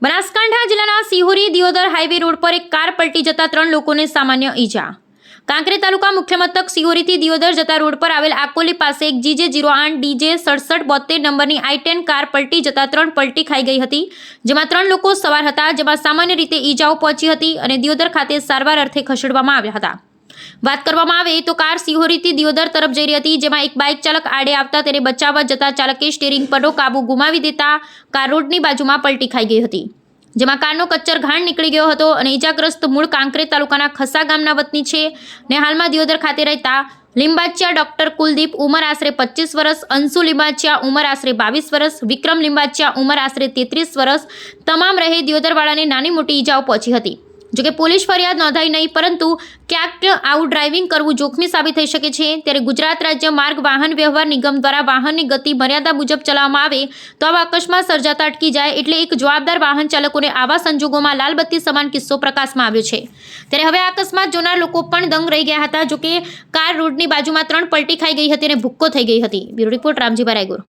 બનાસકાંઠા જિલ્લાના Sihori Deodar highway road પર એક કાર પલટી જતા 3 લોકોને સામાન્ય ઈજા। કાંકરેજ તાલુકા મુખ્ય મથક સિહોરીથી દિયોદર જતા રોડ પર આવેલ આકોલી પાસે એક GJ08 DJ 6772 નંબરની I10 કાર પલટી જતા 3 પલટી ખાઈ ગઈ હતી, જેમાં 3 લોકો સવાર હતા, જેમાં સામાન્ય રીતે ઈજાઓ પહોંચી હતી અને દિયોદર ખાતે સારવાર અર્થે ખસેડવામાં આવ્યા હતા। વાત કરવામાં આવે તો કાર સિહોરીથી દિયોદર તરફ જઈ રહી હતી, જેમાં એક બાઇક ચાલક આડે આવતા તેને બચાવવા જતા ચાલકે સ્ટીયરિંગ પરનો કાબુ ગુમાવી દેતા કાર રોડની બાજુમાં પલટી ખાઈ ગઈ હતી, જેમાં કારનો કચ્ચર ઘાણ નીકળી ગયો હતો અને ઈજાગ્રસ્ત મૂળ કાંકરેજ તાલુકાના ખસા ગામના વતની છે ને હાલમાં દિયોદર ખાતે રહેતા લીંબાચિયા ડોક્ટર કુલદીપ ઉંમર આશરે 25 વર્ષ, અંશુ લીંબાચિયા ઉંમર આશરે 22 વર્ષ, વિક્રમ લીંબાચિયા ઉંમર આશરે 33 વર્ષ તમામ રહે દિયોદરવાળાને નાની મોટી ઈજાઓ પહોંચી હતી। જોકે પોલીસ ફરિયાદ નોંધાઈ નહીં, પરંતુ ક્યાંક આવું ડ્રાઇવિંગ કરવું જોખમી સાબિત થઈ શકે છે। ત્યારે ગુજરાત રાજ્ય માર્ગ વાહન વ્યવહાર નિગમ દ્વારા વાહનની ગતિ મર્યાદા મુજબ ચલાવવામાં આવે તો આવા અકસ્માત સર્જાતા અટકી જાય, એટલે એક જવાબદાર વાહન ચાલકોને આવા સંજોગોમાં લાલબત્તી સમાન કિસ્સો પ્રકાશમાં આવ્યો છે। ત્યારે હવે અકસ્માત જોનાર લોકો પણ દંગ રહી ગયા હતા। જોકે કાર રોડની બાજુમાં 3 પલટી ખાઈ ગઈ હતી અને ભૂક્કો થઈ ગઈ હતી। Bureau report Ramjibhai Raygur.